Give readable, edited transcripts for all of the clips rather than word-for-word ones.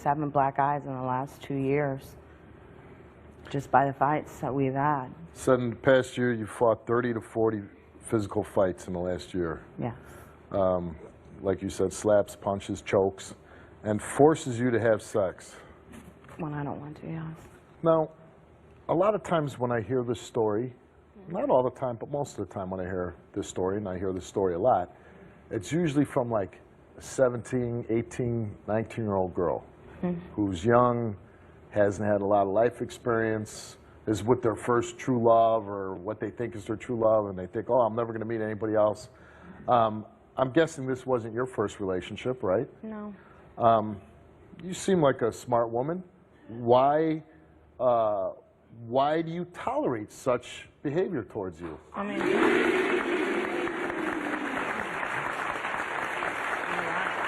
7 black eyes in the last 2 years, just by the fights that we've had. Said in the past year you fought 30 to 40 physical fights in the last year. Yes. Like you said, slaps, punches, chokes, and forces you to have sex. When I don't want to, yes. Now, a lot of times when I hear this story, not all the time, but most of the time when I hear this story, and I hear this story a lot, it's usually from like a 17, 18, 19-year-old girl who's young, hasn't had a lot of life experience, is with their first true love or what they think is their true love, and they think, oh, I'm never going to meet anybody else. I'm guessing this wasn't your first relationship, right? No. You seem like a smart woman. Why do you tolerate such behavior towards you? I mean, in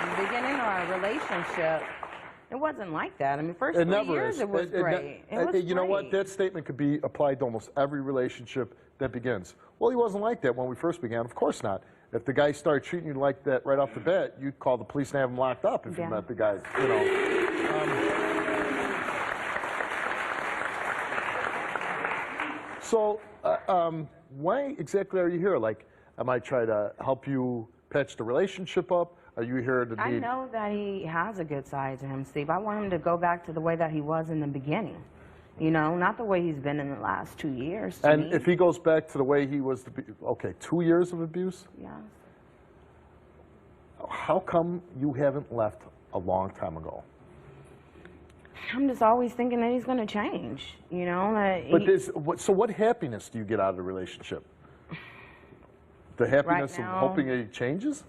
the beginning of our relationship, it wasn't like that. I mean, first 3 years it was great. You know what? That statement could be applied to almost every relationship that begins. Well, he wasn't like that when we first began. Of course not. If the guy started treating you like that right off the bat, you'd call the police and have him locked up if you met the guy, you know. So, why exactly are you here? Like, am I trying to help you patch the relationship up? Are you here to I know that he has a good side to him, Steve. I want him to go back to the way that he was in the beginning. You know, not the way he's been in the last 2 years. And if he goes back to the way he was, okay, 2 years of abuse? Yes. How come you haven't left a long time ago? I'm just always thinking that he's going to change, you know. But so what happiness do you get out of the relationship? The happiness of hoping that he changes?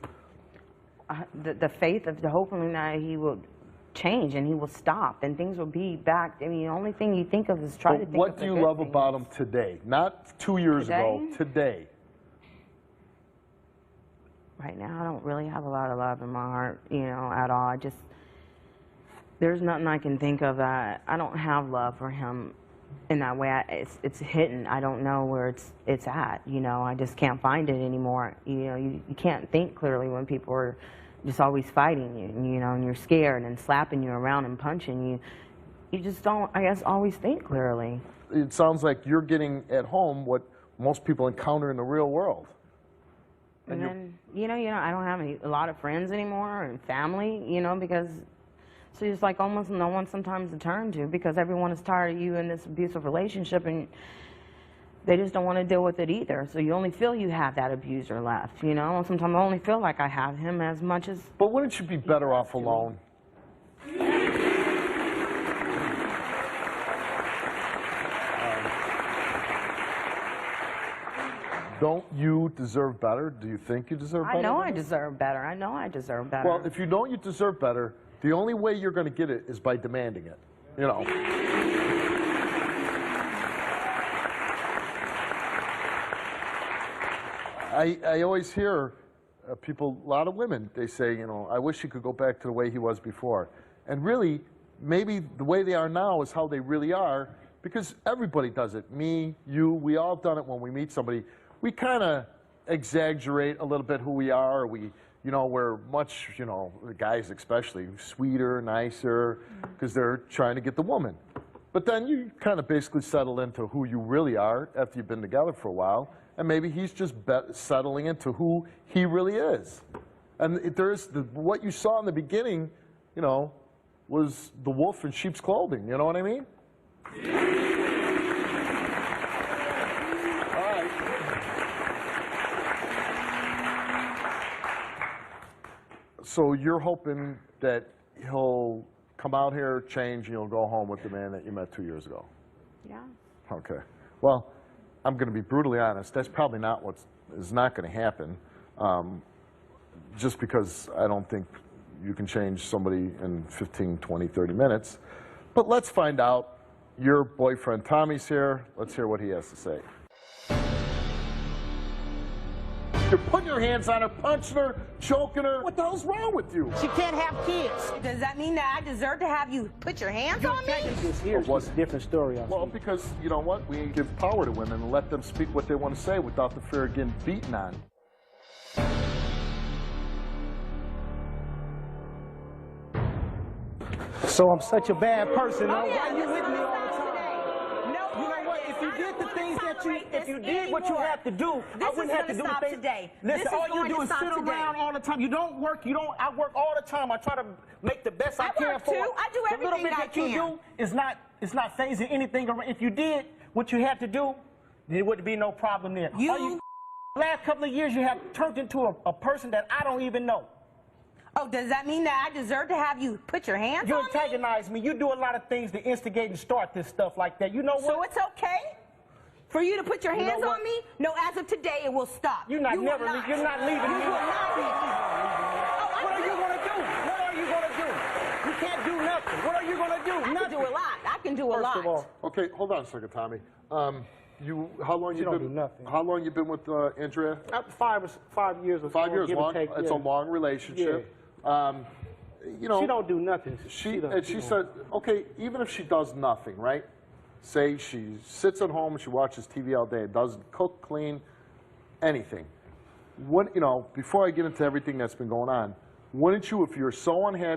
The faith of the hoping that he will change and he will stop and things will be back. I mean, the only thing you think of is try to think of what do you love about him today? Not 2 years ago, today. Right now, I don't really have a lot of love in my heart, you know, at all. There's nothing I can think of that I don't have love for him in that way. It's hidden. I don't know where it's at, you know. I just can't find it anymore. You know, you can't think clearly when people are just always fighting you, you know, and you're scared and slapping you around and punching you. You just don't, I guess, always think clearly. It sounds like you're getting at home what most people encounter in the real world. And then, you know, I don't have a lot of friends anymore and family, you know, because so it's like almost no one sometimes to turn to because everyone is tired of you in this abusive relationship and they just don't want to deal with it either. So you only feel you have that abuser left, you know. And sometimes I only feel like I have him as much as... But wouldn't you be better off alone? Don't you deserve better? Do you think you deserve better? I know I deserve better. I know I deserve better. Well, if you know you deserve better, the only way you're going to get it is by demanding it, you know. I always hear people, a lot of women, they say, you know, I wish he could go back to the way he was before. And really, maybe the way they are now is how they really are, because everybody does it. Me, you, we all done it when we meet somebody. We kind of exaggerate a little bit who we are. We, you know, we're much, you know, the guys especially, sweeter, nicer, because they're trying to get the woman. But then you kind of basically settle into who you really are after you've been together for a while, and maybe he's just settling into who he really is. And there's what you saw in the beginning, you know, was the wolf in sheep's clothing. You know what I mean? All right. So you're hoping that he'll come out here, change, and you'll go home with the man that you met 2 years ago? Yeah. Okay. Well, I'm going to be brutally honest. That's probably not what is not going to happen, just because I don't think you can change somebody in 15, 20, 30 minutes. But let's find out. Your boyfriend Tommy's here. Let's hear what he has to say. You're putting your hands on her, punching her, choking her. What the hell's wrong with you? She can't have kids. Does that mean that I deserve to have you put your hands on me? Here's a different story. Well, because, you know what? We give power to women and let them speak what they want to say without the fear of getting beaten on. So I'm such a bad person. Oh, Now, yeah, why you this with is me gonna all the stop time? today. No You know more what? of If this. you I did don't the wanna things that you, tolerate if you this did what you anymore. have to do, This I is wouldn't have to gonna do stop the things. today. Listen, This is all you going do to is stop sit today. around all the time. You don't work. You don't. I work all the time. I try to make the best I I can work for too. it. I do The little everything bit I that you can. do is not. It's not phasing anything around. If you did what you had to do, there wouldn't be no problem there. Last couple of years, you have turned into a person that I don't even know. Oh, does that mean that I deserve to have you put your hands You on me? antagonize me. You do a lot of things to instigate and start this stuff like that. You know what? So it's okay for you to put your You know hands what? on me? No, as of today, it will stop. You're not You will never. not. You're not leaving You me. will not leave me. Oh, What are you gonna do? What are you gonna do? You can't do nothing. What are you gonna do? I can Nothing. do a lot. I can do a First lot. of all, Okay, hold on a second, Tommy. How long you don't been? do nothing. How long you been with Andrea? 5 years or so. 5 years. give or Long. take, It's yeah. a long relationship. You know. She don't do nothing. She don't- said, okay, even if she does nothing, right? Say she sits at home, she watches TV all day, doesn't cook, clean, anything. What, before I get into everything that's been going on, wouldn't you, if you're so unhappy